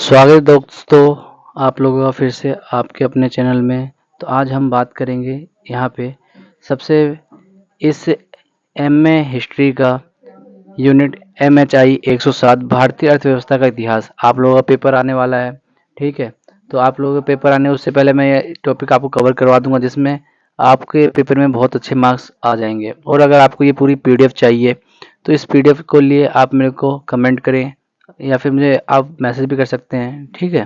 स्वागत है दोस्तों, आप लोगों का फिर से आपके अपने चैनल में। तो आज हम बात करेंगे यहाँ पे सबसे इस एमए हिस्ट्री का यूनिट MHI 107 भारतीय अर्थव्यवस्था का इतिहास। आप लोगों का पेपर आने वाला है, ठीक है। तो आप लोगों का पेपर आने उससे पहले मैं ये टॉपिक आपको कवर करवा दूंगा, जिसमें आपके पेपर में बहुत अच्छे मार्क्स आ जाएंगे। और अगर आपको ये पूरी PDF चाहिए तो इस PDF को लिए आप मेरे को कमेंट करें या फिर मुझे आप मैसेज भी कर सकते हैं, ठीक है।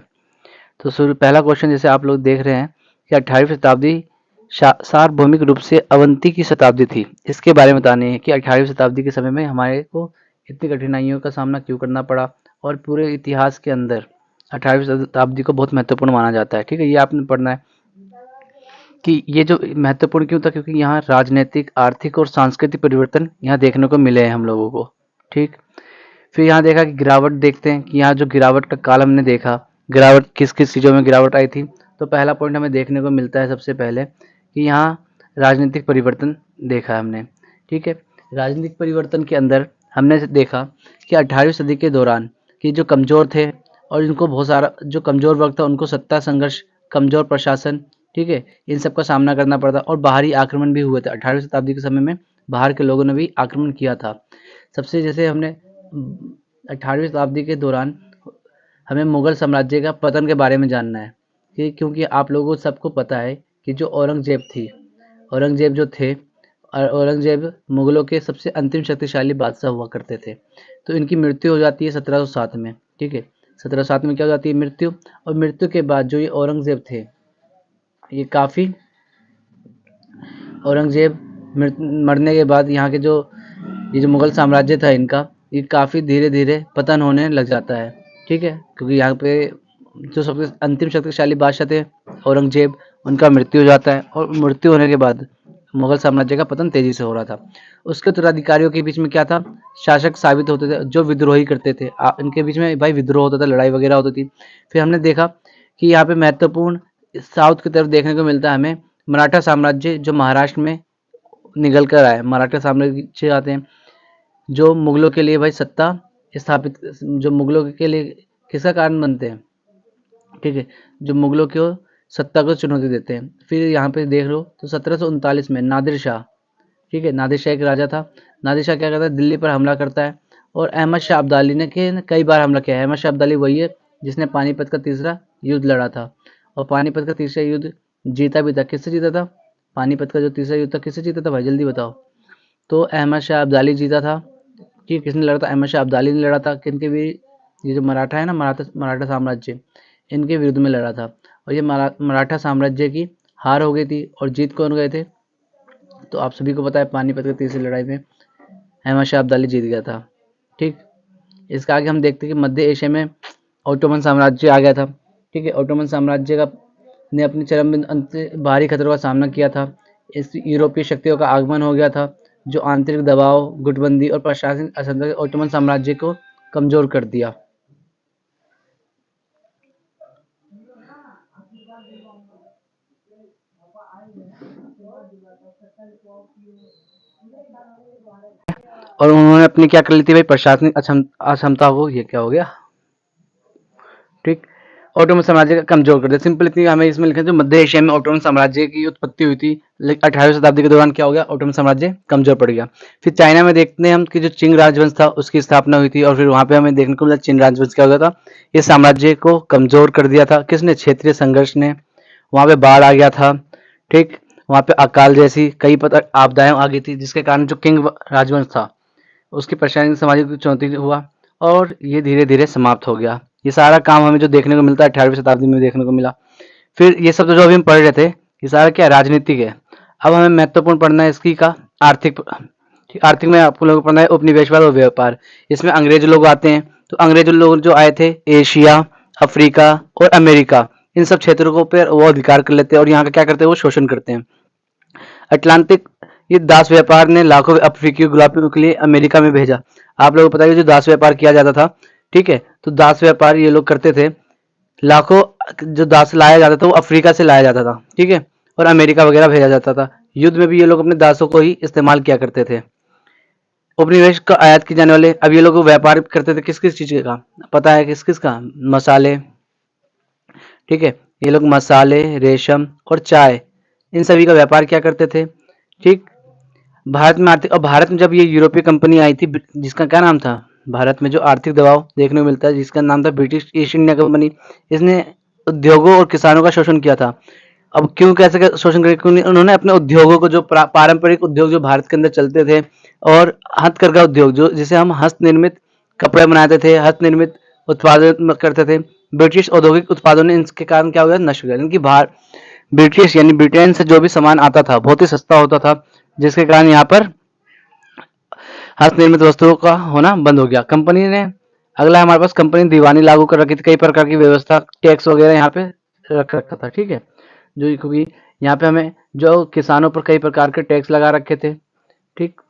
तो शुरू पहला क्वेश्चन जैसे आप लोग देख रहे हैं कि 18वीं शताब्दी सार्वभौमिक रूप से अवंती की शताब्दी थी। इसके बारे में बताने है कि 18वीं शताब्दी के समय में हमारे को इतनी कठिनाइयों का सामना क्यों करना पड़ा, और पूरे इतिहास के अंदर 18वीं शताब्दी को बहुत महत्वपूर्ण माना जाता है, ठीक है। ये आपने पढ़ना है कि ये जो महत्वपूर्ण क्यों था, क्योंकि यहाँ राजनीतिक, आर्थिक और सांस्कृतिक परिवर्तन यहाँ देखने को मिले हैं हम लोगों को, ठीक। फिर यहाँ देखा कि गिरावट देखते हैं कि यहाँ जो गिरावट का काल हमने देखा, गिरावट किस किस चीज़ों में गिरावट आई थी। तो पहला पॉइंट हमें देखने को मिलता है सबसे पहले कि यहाँ राजनीतिक परिवर्तन देखा हमने, ठीक है। राजनीतिक परिवर्तन के अंदर हमने देखा कि 18वीं सदी के दौरान कि जो कमज़ोर थे और इनको बहुत सारा जो कमज़ोर वर्ग था उनको सत्ता संघर्ष, कमज़ोर प्रशासन, ठीक है, इन सब का सामना करना पड़ता और बाहरी आक्रमण भी हुए थे। 18वीं शताब्दी के समय में बाहर के लोगों ने भी आक्रमण किया था। सबसे जैसे हमने 18वीं शताब्दी के दौरान हमें मुगल साम्राज्य का पतन के बारे में जानना है कि क्योंकि आप लोगों को सबको पता है कि जो औरंगजेब जो थे, और औरंगजेब मुगलों के सबसे अंतिम शक्तिशाली बादशाह हुआ करते थे। तो इनकी मृत्यु हो जाती है 1707 में, ठीक है। 1707 में क्या हो जाती है? मृत्यु। और मृत्यु के बाद जो ये औरंगजेब थे, ये काफ़ी औरंगजेब मरने के बाद यहाँ के जो ये जो मुगल साम्राज्य था इनका, ये काफ़ी धीरे धीरे पतन होने लग जाता है, ठीक है। क्योंकि यहाँ पे जो सबसे अंतिम शक्तिशाली बादशाह थे औरंगजेब, उनका मृत्यु हो जाता है और मृत्यु होने के बाद मुगल साम्राज्य का पतन तेजी से हो रहा था। उसके उत्तराधिकारियों के बीच में क्या था? शासक साबित होते थे जो विद्रोही करते थे। इनके बीच में भाई विद्रोह होता था, लड़ाई वगैरह होती थी। फिर हमने देखा कि यहाँ पे महत्वपूर्ण साउथ की तरफ देखने को मिलता है हमें मराठा साम्राज्य, जो महाराष्ट्र में निकल कर आए। मराठा साम्राज्य आते हैं जो मुगलों के लिए भाई सत्ता स्थापित, जो मुगलों के लिए किसका कारण बनते हैं, ठीक है, जो मुगलों को सत्ता को चुनौती देते हैं। फिर यहाँ पे देख लो तो 1739 में नादिर शाह, ठीक है, नादिर शाह एक राजा था। नादिर शाह क्या करता है? दिल्ली पर हमला करता है और अहमद शाह अब्दाली ने कई बार हमला किया है। अहमद शाह अब्दाली वही है जिसने पानीपत का तीसरा युद्ध लड़ा था, और पानीपत का तीसरा युद्ध जीता भी था। किससे जीता था? पानीपत का जो तीसरा युद्ध था किससे जीता था भाई, जल्दी बताओ। तो अहमद शाह अब्दाली जीता था। कि किसने लड़ा था? अहमद शाह अब्दाली ने लड़ा था। किनके भी? ये जो मराठा है ना, मराठा साम्राज्य, इनके विरुद्ध में लड़ा था। और ये मराठा साम्राज्य की हार हो गई थी और जीत कौन गए थे? तो आप सभी को पता है पानीपत की तीसरी लड़ाई में अहमद शाह अब्दाली जीत गया था, ठीक। इसका आगे हम देखते हैं कि मध्य एशिया में ऑटोमन साम्राज्य आ गया था, ठीक है। ऑटोमन साम्राज्य का ने अपने चरम बिंदु अंत भारी खतरों का सामना किया था। इस यूरोपीय शक्तियों का आगमन हो गया था, जो आंतरिक दबाव, गुटबंदी और प्रशासनिक असंतुलन ऑटोमन साम्राज्य को कमजोर कर दिया। और उन्होंने अपनी क्या कर ली थी भाई? प्रशासनिक अक्षमता को, ये क्या हो गया, ठीक, ऑटोमन साम्राज्य का कमजोर कर दिया। सिंपल इतनी हमें इसमें लिखा जो मध्य एशिया में ऑटोमन साम्राज्य की उत्पत्ति हुई थी, लेकिन 18वीं शताब्दी के दौरान क्या हो गया? ऑटोमन साम्राज्य कमजोर पड़ गया। फिर चाइना में देखते हैं हम कि जो चिंग राजवंश था उसकी स्थापना हुई थी, और फिर वहां पे हमें देखने को मिला चिंग राजवंश क्या हो गया था? ये साम्राज्य को कमजोर कर दिया था। किसने? क्षेत्रीय संघर्ष ने। वहां पे बाढ़ आ गया था, ठीक, वहां पे अकाल जैसी कई आपदाएं आ गई थी, जिसके कारण जो किंग राजवंश था उसकी प्रशासनिक सामाजिक चुनौती हुआ और ये धीरे धीरे समाप्त हो गया। ये सारा काम हमें जो देखने को मिलता है 18वीं शताब्दी में देखने को मिला। फिर ये सब तो जो अभी हम पढ़ रहे थे ये सारा क्या राजनीतिक है। अब हमें महत्वपूर्ण पढ़ना है इसकी का आर्थिक। आर्थिक में आपको लोगों को पढ़ना है उपनिवेशवाद और व्यापार। इसमें अंग्रेज लोग आते हैं, तो अंग्रेज लोग जो आए थे एशिया, अफ्रीका और अमेरिका, इन सब क्षेत्रों पर वो अधिकार कर लेते हैं और यहाँ का क्या करते हैं? वो शोषण करते हैं। अटलांटिक ये दास व्यापार ने लाखों अफ्रीकी गुलामियों के लिए अमेरिका में भेजा। आप लोगों को पता है जो दास व्यापार किया जाता था, ठीक है, तो दास व्यापार ये लोग करते थे। लाखों जो दास लाया जाता था वो अफ्रीका से लाया जाता था, ठीक है, और अमेरिका वगैरह भेजा जाता था। युद्ध में भी ये लोग अपने दासों को ही इस्तेमाल किया करते थे। उपनिवेश का आयात की जाने वाले, अब ये लोग व्यापार करते थे किस किस चीज का? पता है किस किस का? मसाले, ठीक है। ये लोग मसाले, रेशम और चाय, इन सभी का व्यापार क्या करते थे। ठीक। भारत में आर्थिक, और भारत में जब ये यूरोपीय कंपनी आई थी, जिसका क्या नाम था, भारत में जो आर्थिक दबाव देखने को मिलता है जिसका नाम था ब्रिटिश ईस्ट इंडिया कंपनी, इसने उद्योगों और किसानों का शोषण किया था। अब क्यों, कैसे शोषण किया, क्यों उन्होंने अपने उद्योगों को, जो पारंपरिक उद्योग जो भारत के अंदर चलते थे, और हथकरघा उद्योग, जो जिसे हम हस्तनिर्मित कपड़े बनाते थे, हस्तनिर्मित उत्पादन करते थे, ब्रिटिश औद्योगिक उत्पादों ने इनके कारण क्या हो गया, नष्ट हो गया। इनकी बाहर ब्रिटिश यानी ब्रिटेन से जो भी सामान आता था बहुत ही सस्ता होता था, जिसके कारण यहाँ पर हस्तनिर्मित वस्तुओं का होना बंद हो गया। कंपनी ने, अगला हमारे पास कंपनी दीवानी लागू कर रखी थी, कई प्रकार की व्यवस्था, टैक्स वगैरह यहाँ पे रख रखा था। ठीक है। जो क्योंकि यहाँ पे हमें जो किसानों पर कई प्रकार के टैक्स लगा रखे थे। ठीक।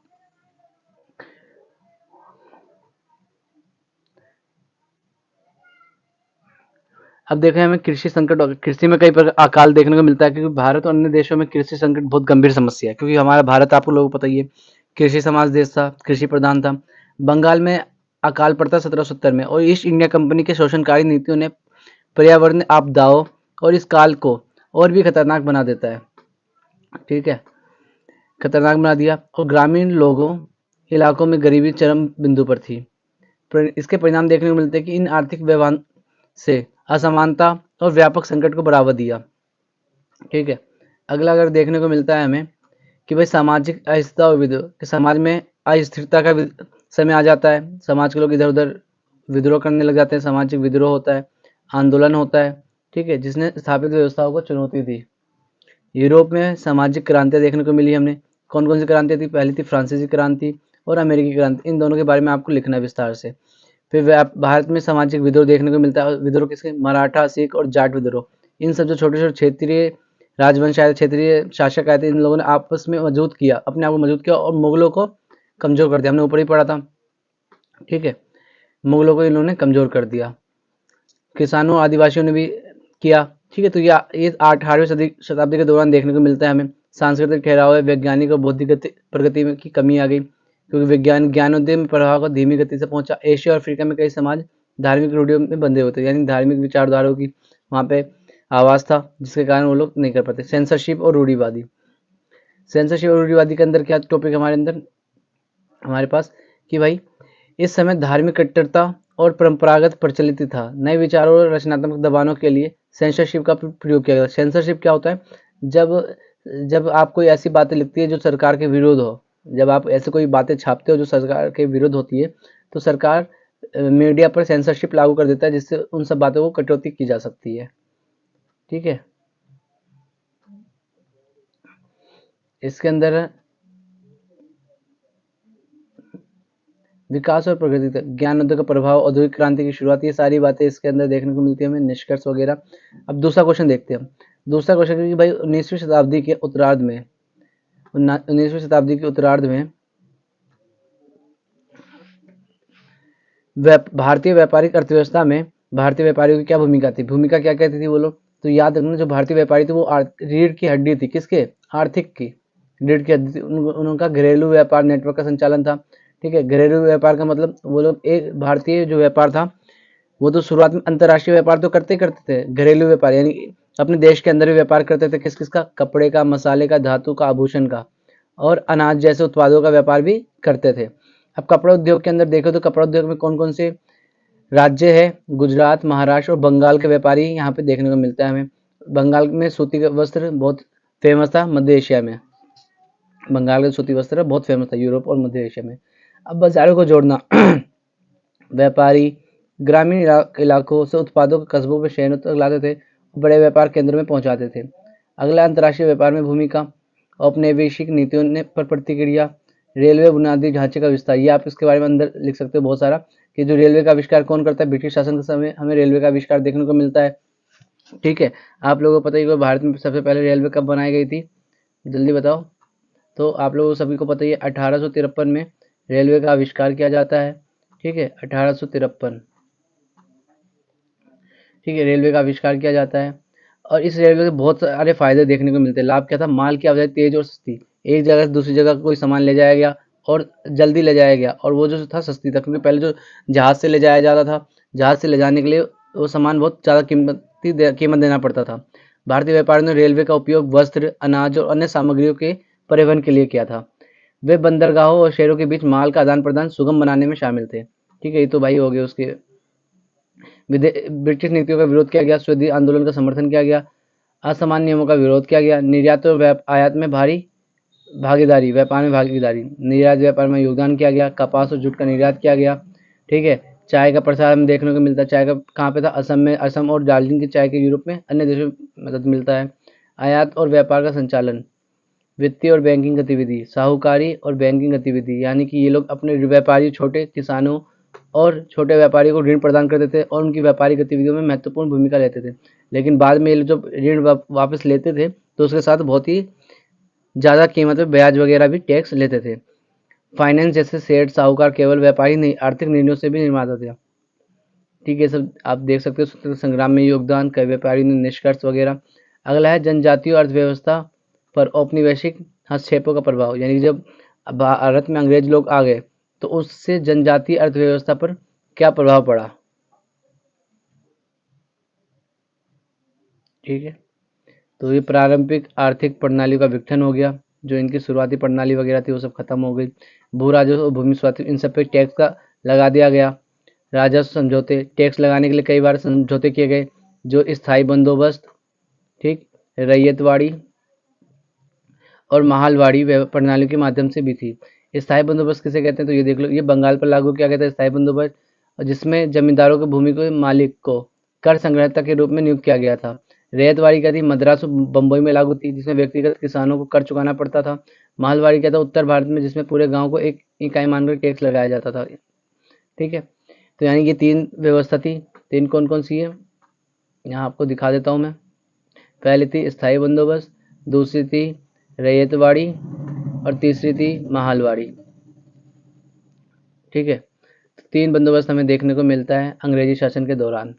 अब देखें, हमें कृषि संकट, कृषि में कई प्रकार अकाल देखने को मिलता है, क्योंकि भारत और अन्य देशों में कृषि संकट बहुत गंभीर समस्या है, क्योंकि हमारा भारत आपको लोगों को पता ही है, कृषि समाज देश था, कृषि प्रधान था। बंगाल में अकाल पड़ता 1770 में, और ईस्ट इंडिया कंपनी के शोषणकारी नीतियों ने पर्यावरण आपदाओं और इस काल को और भी खतरनाक बना देता है। ठीक है, खतरनाक बना दिया, और ग्रामीण लोगों इलाकों में गरीबी चरम बिंदु पर थी। इसके परिणाम देखने को मिलते हैं कि इन आर्थिक व्यवहार से असमानता और व्यापक संकट को बढ़ावा दिया। ठीक है। अगला अगर देखने को मिलता है हमें कि भाई सामाजिक अस्थिरता और विद्रोह, कि समाज में अस्थिरता का समय आ जाता है, समाज के लोग इधर उधर विद्रोह करने लग जाते हैं, सामाजिक विद्रोह होता है, आंदोलन होता है। ठीक है, जिसने स्थापित व्यवस्थाओं को चुनौती दी। यूरोप में सामाजिक क्रांतियां देखने को मिली हमने। कौन कौन सी क्रांतियां थी, पहली थी फ्रांसीसी क्रांति और अमेरिकी क्रांति, इन दोनों के बारे में आपको लिखना है विस्तार से। फिर भारत में सामाजिक विद्रोह देखने को मिलता है, विद्रोह किसके, मराठा, सिख और जाट विद्रोह। इन सब जो छोटे छोटे क्षेत्रीय राजवंश आए, क्षेत्रीय शासक आए थे, इन लोगों ने आपस में मजबूत किया, अपने आप को मजबूत किया और मुगलों को कमजोर कर दिया। हमने ऊपर ही पढ़ा था। ठीक है, मुगलों को इन्होंने कमजोर कर दिया, किसानों आदिवासियों ने भी किया। ठीक है, तो ये 18वीं शताब्दी के दौरान देखने को मिलता है हमें। सांस्कृतिक ठहराव है, वैज्ञानिक और बौद्धिक प्रगति में की कमी आ गई, क्योंकि विज्ञान ज्ञानोदय में प्रभाव को धीमी गति से पहुंचा। एशिया और अफ्रीका में कई समाज धार्मिक रूढ़ियों में बंधे होते, यानी धार्मिक विचारधाराओं की वहाँ पे आवाज था, जिसके कारण वो लोग नहीं कर पाते। सेंसरशिप और रूढ़िवादी, सेंसरशिप और रूढ़िवादी के अंदर क्या टॉपिक हमारे अंदर, हमारे पास कि भाई इस समय धार्मिक कट्टरता और परंपरागत प्रचलित था। नए विचारों और रचनात्मक दबानों के लिए सेंसरशिप का प्रयोग किया गया। सेंसरशिप क्या होता है, जब जब आप कोई ऐसी बातें लिखती है जो सरकार के विरोध हो, जब आप ऐसे कोई बातें छापते हो जो सरकार के विरुद्ध होती है, तो सरकार मीडिया पर सेंसरशिप लागू कर देता है, जिससे उन सब बातों को कटौती की जा सकती है। ठीक है, इसके अंदर विकास और प्रगति तक ज्ञानोदय का प्रभाव, औद्योगिक क्रांति की शुरुआत, ये सारी बातें इसके अंदर देखने को मिलती है हमें, निष्कर्ष वगैरह। अब दूसरा क्वेश्चन देखते हैं हम। दूसरा क्वेश्चन कि भाई 19वीं शताब्दी के उत्तरार्ध में, 19वीं शताब्दी के उत्तरार्ध में भारतीय व्यापारिक अर्थव्यवस्था में भारतीय व्यापारियों की क्या भूमिका थी, भूमिका क्या कहती थी वो लोग। तो याद रखना, जो भारतीय व्यापारी थे वो रीढ़ की हड्डी थी, किसके, आर्थिक की रीढ़ की हड्डी थी। उनका घरेलू व्यापार नेटवर्क का संचालन था। ठीक है, घरेलू व्यापार का मतलब वो लोग, एक भारतीय जो व्यापार था वो तो शुरुआत में अंतर्राष्ट्रीय व्यापार तो करते ही करते थे, घरेलू व्यापार यानी अपने देश के अंदर भी व्यापार करते थे, किस किस का, कपड़े का, मसाले का, धातु का, आभूषण का और अनाज जैसे उत्पादों का व्यापार भी करते थे। अब कपड़ा उद्योग के अंदर देखो तो कपड़ा उद्योग में कौन कौन से राज्य है, गुजरात, महाराष्ट्र और बंगाल के व्यापारी यहाँ पे देखने को मिलता है हमें। बंगाल में सूती वस्त्र बहुत फेमस था, मध्य एशिया में बंगाल का सूती वस्त्र बहुत फेमस था, यूरोप और मध्य एशिया में। अब बाजारों को जोड़ना व्यापारी ग्रामीण इलाकों से उत्पादों को कस्बों में शहरों तक लाते थे, बड़े व्यापार केंद्रों में पहुंचाते थे। अगला अंतर्राष्ट्रीय व्यापार में भूमिका, औपनिवेशिक नीतियों ने पर प्रतिक्रिया, रेलवे बुनियादी ढांचे का विस्तार। ये आप इसके बारे में अंदर लिख सकते हो बहुत सारा, कि जो रेलवे का आविष्कार कौन करता है, ब्रिटिश शासन के समय हमें रेलवे का आविष्कार देखने को मिलता है। ठीक है, आप लोगों को पता ही है भारत में सबसे पहले रेलवे कब बनाई गई थी, जल्दी बताओ। तो आप लोगों सभी को पता ही है 1853 में रेलवे का आविष्कार किया जाता है। ठीक है, 1853, ठीक है, रेलवे का आविष्कार किया जाता है। और इस रेलवे के बहुत सारे फायदे देखने को मिलते हैं। लाभ क्या था, माल की आवाजाही तेज और सस्ती, एक जगह से दूसरी जगह कोई सामान ले जाया गया और जल्दी ले जाया गया, और वो जो था सस्ती था, क्योंकि पहले जो जहाज से ले जाया जाता था, जहाज से ले जाने के लिए वो सामान बहुत ज़्यादा कीमत सस्ती कीमत देना पड़ता था। भारतीय व्यापारियों ने रेलवे का उपयोग वस्त्र, अनाज और अन्य सामग्रियों के परिवहन के लिए किया था। वे बंदरगाहों और शहरों के बीच माल का आदान प्रदान सुगम बनाने में शामिल थे। ठीक है, ये तो भाई हो गए उसके। ब्रिटिश नीतियों का विरोध किया गया, स्वदेशी आंदोलन का समर्थन किया गया, असमान नियमों का विरोध किया गया, निर्यात और आयात में भारी भागीदारी, व्यापार में भागीदारी, निर्यात व्यापार में योगदान किया गया, कपास और जूट का निर्यात किया गया। ठीक है, चाय का प्रसार हमें देखने को मिलता है। चाय का कहाँ पे था? असम में। असम और दार्जिलिंग की चाय के यूरोप में अन्य देशों में मदद मिलता है। आयात और व्यापार का संचालन, वित्तीय और बैंकिंग गतिविधि, साहूकारी और बैंकिंग गतिविधि, यानी कि ये लोग अपने व्यापारी, छोटे किसानों और छोटे व्यापारियों को ऋण प्रदान करते थे और उनकी व्यापारिक गतिविधियों में महत्वपूर्ण भूमिका लेते थे। लेकिन बाद में ये लोग जब ऋण वापस लेते थे तो उसके साथ बहुत ही ज़्यादा कीमत पे ब्याज वगैरह भी टैक्स लेते थे। फाइनेंस जैसे सेठ साहूकार केवल व्यापारी नहीं, आर्थिक निर्णयों से भी निर्माता थे। ठीक है, सब आप देख सकते हो। स्वतंत्रता संग्राम में योगदान, कई व्यापारी ने निष्कर्ष वगैरह। अगला है जनजातीय अर्थव्यवस्था पर औपनिवेशिक हस्तक्षेपों का प्रभाव, यानी जब भारत में अंग्रेज लोग आ गए तो उससे जनजातीय अर्थव्यवस्था पर क्या प्रभाव पड़ा। ठीक है, तो ये पारंपरिक आर्थिक प्रणाली का विघटन हो गया। जो इनकी शुरुआती प्रणाली वगैरह थी वो सब खत्म हो गई। भू राजस्व और भूमि स्वास्थ्य, इन सब पे टैक्स का लगा दिया गया। राजस्व समझौते, टैक्स लगाने के लिए कई बार समझौते किए गए। जो स्थायी बंदोबस्त, ठीक, रैयतवाड़ी और महालवाड़ी प्रणाली के माध्यम से भी थी। स्थायी बंदोबस्त किसे कहते हैं? तो ये देख लो, ये बंगाल पर लागू किया गया था स्थायी बंदोबस्त, जिसमें जमींदारों को भूमि के मालिक को कर संग्रहता के रूप में नियुक्त किया गया था। रैयतवाड़ी क्या थी? मद्रास और बम्बई में लागू थी, जिसमें व्यक्तिगत किसानों को कर चुकाना पड़ता था। मालवाड़ी क्या था? उत्तर भारत में, जिसमें पूरे गांव को एक इकाई मानकर टैक्स लगाया जाता था। ठीक है, तो यानी कि तीन व्यवस्था थी। तीन कौन कौन सी है यहाँ आपको दिखा देता हूँ मैं। पहली थी स्थायी बंदोबस्त, दूसरी थी रैयतवाड़ी और तीसरी थी महालवाड़ी। ठीक है, तीन बंदोबस्त हमें देखने को मिलता है अंग्रेजी शासन के दौरान।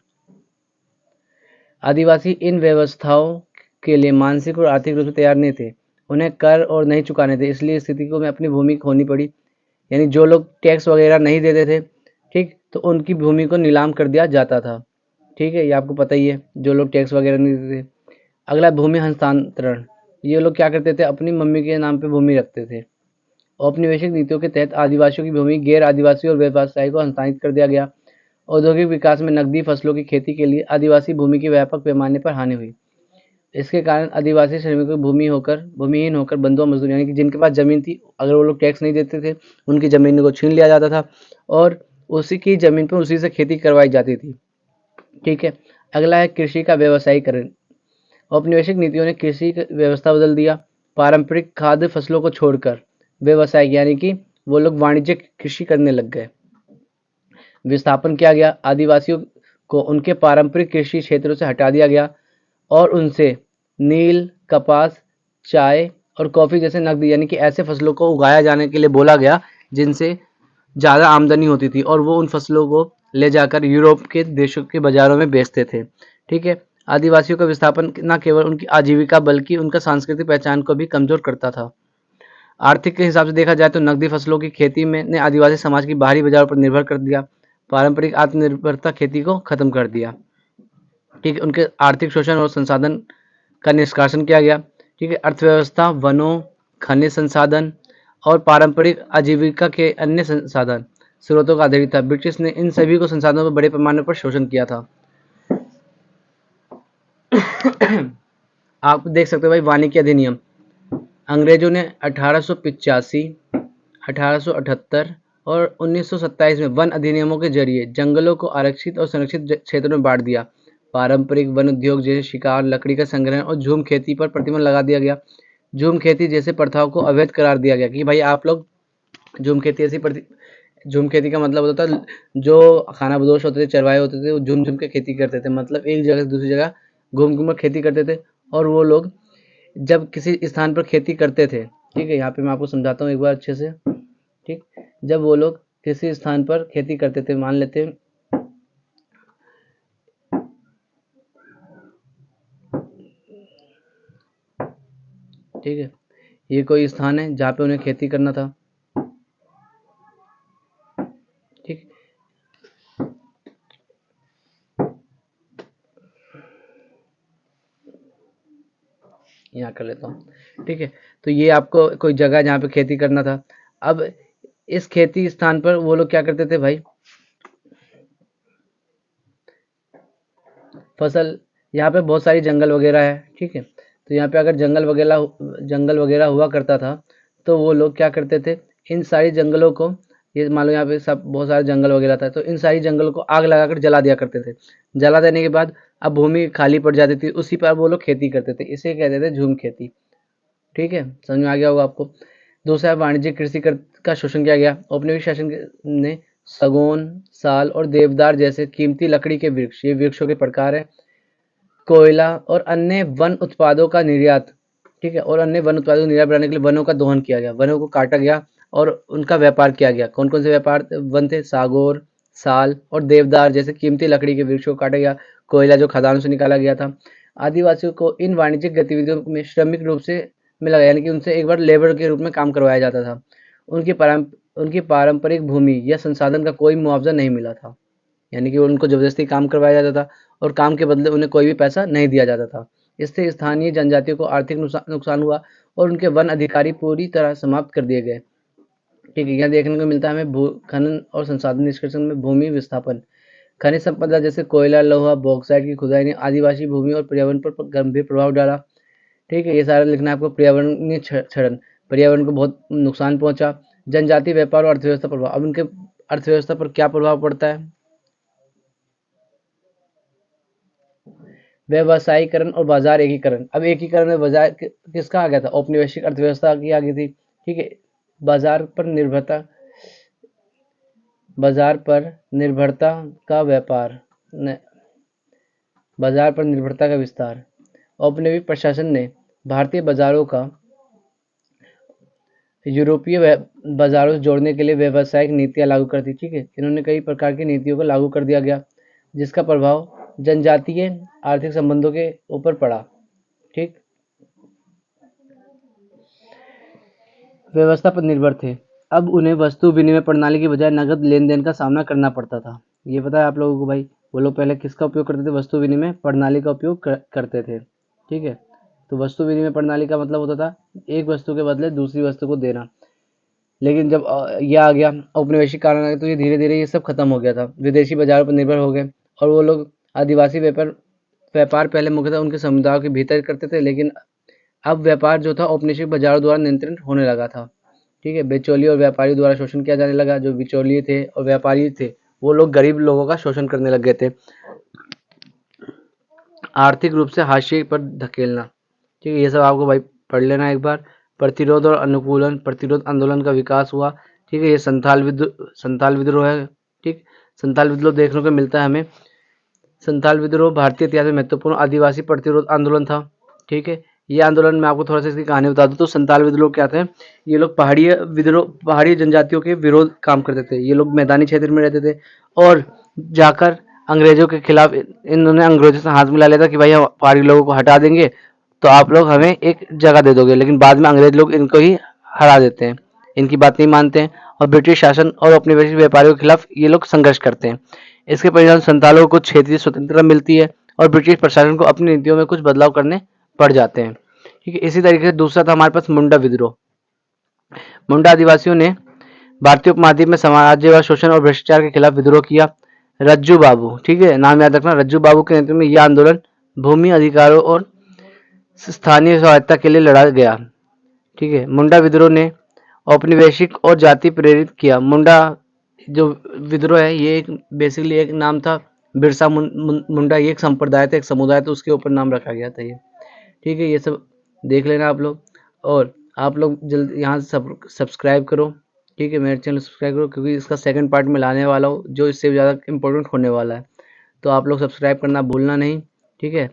आदिवासी इन व्यवस्थाओं के लिए मानसिक और आर्थिक रूप से तैयार नहीं थे। उन्हें कर और नहीं चुकाने थे, इसलिए स्थिति को में अपनी भूमि खोनी पड़ी। यानी जो लोग टैक्स वगैरह नहीं देते थे, ठीक, तो उनकी भूमि को नीलाम कर दिया जाता था। ठीक है, ये आपको पता ही है, जो लोग टैक्स वगैरह नहीं देते थे। अगला भूमि हस्तांतरण। ये लोग क्या करते थे? अपनी मम्मी के नाम पे भूमि रखते थे। औपनिवेशिक नीतियों के तहत आदिवासियों की भूमि गैर आदिवासी और व्यवसायी को हस्तांतरित कर दिया गया। औद्योगिक विकास में नकदी फसलों की खेती के लिए आदिवासी भूमि की व्यापक पैमाने पर हानि हुई। इसके कारण आदिवासी श्रमिकों भूमिहीन होकर बंधुआ मजदूर, यानी कि जिनके पास जमीन थी, अगर वो लोग टैक्स नहीं देते थे, उनकी जमीन को छीन लिया जाता था और उसी की जमीन पर उसी से खेती करवाई जाती थी। ठीक है, अगला है कृषि का व्यवसायीकरण। औपनिवेशिक नीतियों ने कृषि की व्यवस्था बदल दिया। पारंपरिक खाद्य फसलों को छोड़कर व्यवसायिक, यानी कि वो लोग वाणिज्यिक कृषि करने लग गए। विस्थापन किया गया, आदिवासियों को उनके पारंपरिक कृषि क्षेत्रों से हटा दिया गया और उनसे नील, कपास, चाय और कॉफी जैसे नकदी, यानी कि ऐसे फसलों को उगाया जाने के लिए बोला गया जिनसे ज़्यादा आमदनी होती थी और वो उन फसलों को ले जाकर यूरोप के देशों के बाज़ारों में बेचते थे। ठीक है, आदिवासियों का विस्थापन न केवल उनकी आजीविका बल्कि उनका सांस्कृतिक पहचान को भी कमज़ोर करता था। आर्थिक के हिसाब से देखा जाए तो नकदी फसलों की खेती में ने आदिवासी समाज की बाहरी बाजारों पर निर्भर कर दिया। पारंपरिक आत्मनिर्भरता खेती को खत्म कर दिया। ठीक है, उनके आर्थिक शोषण और संसाधन का निष्कासन किया गया। ठीक है, अर्थव्यवस्था वनों, खनिज संसाधन और पारंपरिक आजीविका के अन्य संसाधन स्रोतों का आधारित था। ब्रिटिश ने इन सभी को संसाधनों पर बड़े पैमाने पर शोषण किया था। आप देख सकते हो भाई, वानिकी अधिनियम। अंग्रेजों ने 1885, 1878 और 1927 में वन अधिनियमों के जरिए जंगलों को आरक्षित और संरक्षित क्षेत्रों में बांट दिया। पारंपरिक वन उद्योग जैसे शिकार, लकड़ी का संग्रहण और झूम खेती पर प्रतिबंध लगा दिया गया। झूम खेती जैसे प्रथाओं को अवैध करार दिया गया कि भाई आप लोग झूम खेती ऐसी झूम खेती का मतलब होता था, जो खानाबदोश होते थे, चरवाहे होते थे, वो झूम झूम के खेती करते थे। मतलब एक जगह से दूसरी जगह घूम घूम कर खेती करते थे। और वो लोग जब किसी स्थान पर खेती करते थे, ठीक है, यहाँ पे मैं आपको समझाता हूँ एक बार अच्छे से। ठीक, जब वो लोग किसी स्थान पर खेती करते थे, मान लेते हैं ठीक है, ये कोई स्थान है जहाँ पे उन्हें खेती करना था। ठीक, यहाँ कर लेता हूँ, ठीक है। तो ये आपको कोई जगह जहाँ पे खेती करना था। अब इस खेती स्थान पर वो लोग क्या करते थे भाई, फसल, यहाँ पे बहुत सारी जंगल वगैरह है, ठीक है। तो यहाँ पे अगर जंगल वगैरह हुआ करता था, तो वो लोग क्या करते थे, इन सारी जंगलों को, ये मान लो यहाँ पे सब बहुत सारे जंगल वगैरह था, तो इन सारी जंगलों को आग लगाकर जला दिया करते थे। जला देने के बाद अब भूमि खाली पड़ जाती थी, उसी पर वो लोग खेती करते थे, इसे कहते थे झूम खेती, ठीक है। समझ में आ गया होगा आपको। दूसरा, वाणिज्यिक कृषि का शोषण किया गया। औपनिवेशिक शासन ने सगौन, साल और देवदार जैसे कीमती लकड़ी के वृक्ष, ये वृक्षों के प्रकार है, कोयला और अन्य वन उत्पादों का निर्यात, ठीक है, और अन्य वन उत्पादों का निर्यात बढ़ाने के लिए वनों का दोहन किया गया, वनों को काटा गया और उनका व्यापार किया गया। कौन कौन से व्यापार वन थे, सागौर, साल और देवदार जैसे कीमती लकड़ी के वृक्षों को काटा गया, कोयला जो खदानों से निकाला गया था। आदिवासियों को इन वाणिज्यिक गतिविधियों में श्रमिक रूप से मिला गया, यानी कि उनसे एक बार लेबर के रूप में काम करवाया जाता था। उनकी पारंपरिक भूमि या संसाधन का कोई मुआवजा नहीं मिला था, यानी कि उनको जबरदस्ती काम करवाया जाता था और काम के बदले उन्हें कोई भी पैसा नहीं दिया जाता था। इससे स्थानीय जनजातियों को आर्थिक नुकसान हुआ और उनके वन अधिकारी पूरी तरह समाप्त कर दिए गए, ठीक है। यहाँ देखने को मिलता है हमें भू खनन और संसाधन निष्कर्षण में भूमि विस्थापन। खनिज संपदा जैसे कोयला, लोहा, बॉक्साइट की खुदाई ने आदिवासी भूमि और पर्यावरण पर गंभीर प्रभाव डाला, ठीक है। ये सारा लिखना है आपको। पर्यावरणीय क्षरण, पर्यावरण को बहुत नुकसान पहुंचा। जनजातीय व्यापार और अर्थव्यवस्था प्रभाव, अब उनके अर्थव्यवस्था पर क्या प्रभाव पड़ता है, व्यवसायीकरण और बाजार एकीकरण। अब एकीकरण में बाजार किसका आ गया था, औपनिवेशिक अर्थव्यवस्था की आ गई थी, ठीक है। बाजार पर निर्भरता, बाजार पर निर्भरता का व्यापार, बाजार पर निर्भरता का विस्तार। औपनिवेशिक प्रशासन ने भारतीय बाजारों का यूरोपीय बाजारों से जोड़ने के लिए व्यावसायिक नीतियां लागू कर दी, ठीक है। इन्होंने कई प्रकार की नीतियों को लागू कर दिया गया, जिसका प्रभाव जनजातीय आर्थिक संबंधों के ऊपर पड़ा, ठीक। व्यवस्था पर निर्भर थे। अब उन्हें वस्तु विनिमय प्रणाली की बजाय नगद लेन देन का सामना करना पड़ता था। ये पता है आप लोगों को भाई, वो लोग पहले किसका उपयोग करते थे, वस्तु विनिमय प्रणाली का उपयोग करते थे, ठीक है। तो वस्तु विनिमय प्रणाली का मतलब होता था एक वस्तु के बदले दूसरी वस्तु को देना। लेकिन जब ये आ गया, औपनिवेशिक कारण आ गया, तो ये धीरे धीरे ये सब खत्म हो गया था। विदेशी बाजारों पर निर्भर हो गए और वो लोग आदिवासी व्यापार पहले मुख्यतः उनके समुदायों के भीतर करते थे, लेकिन अब व्यापार जो था औपनिवेशिक बाजारों द्वारा नियंत्रित होने लगा था, ठीक है। बिचौलिए और व्यापारी द्वारा शोषण किया जाने लगा। जो बिचौलिए थे और व्यापारी थे, वो लोग गरीब लोगों का शोषण करने लग गए थे। आर्थिक रूप से हाशिए पर धकेलना, ठीक है। ये सब आपको भाई पढ़ लेना एक बार। प्रतिरोध और अनुकूलन, प्रतिरोध आंदोलन का विकास हुआ, ठीक है। ये संथाल विद्रोह है, ठीक। संथाल विद्रोह देखने को मिलता है हमें। संथाल विद्रोह भारतीय इतिहास में महत्वपूर्ण आदिवासी प्रतिरोध आंदोलन था, ठीक है। ये आंदोलन में आपको थोड़ा सा इसकी कहानी बता दूं तो संथाल विद्रोह क्या थे, ये लोग पहाड़ी जनजातियों के विरोध काम करते थे। ये लोग मैदानी क्षेत्र में रहते थे और जाकर अंग्रेजों के खिलाफ इन्होंने अंग्रेजों से हाथ मिला लिया था कि भाई हम पहाड़ी लोगों को हटा देंगे तो आप लोग हमें एक जगह दे दोगे। लेकिन बाद में अंग्रेज लोग इनको ही हरा देते हैं, इनकी बात नहीं मानते हैं और ब्रिटिश शासन और औपनिवेशिक व्यापारियों के खिलाफ ये लोग संघर्ष करते हैं। इसके परिणाम संतालों को कुछ क्षेत्रीय स्वतंत्रता मिलती है और ब्रिटिश प्रशासन को अपनी नीतियों में कुछ बदलाव करने पड़ जाते हैं, ठीक है। इसी तरीके से दूसरा था हमारे पास मुंडा विद्रोह। मुंडा आदिवासियों ने भारतीय उपमहाद्वीप में साम्राज्यवाद, शोषण और भ्रष्टाचार के खिलाफ विद्रोह किया। रज्जू बाबू, ठीक है, नाम याद रखना, रज्जू बाबू के नेतृत्व में यह आंदोलन भूमि अधिकारों और स्थानीय स्वायत्ता के लिए लड़ा गया, ठीक है। मुंडा विद्रोह ने औपनिवेशिक और जाति प्रेरित किया। मुंडा जो विद्रोह है ये एक बेसिकली एक नाम था, बिरसा मुंडा, ये एक संप्रदाय था, एक समुदाय था, उसके ऊपर नाम रखा गया था ये, ठीक है। ये सब देख लेना आप लोग और आप लोग जल्द यहाँ सब्सक्राइब करो, ठीक है। मेरे चैनल सब्सक्राइब करो क्योंकि इसका सेकंड पार्ट में लाने वाला हूँ जो इससे ज़्यादा इम्पोर्टेंट होने वाला है। तो आप लोग सब्सक्राइब करना भूलना नहीं, ठीक है।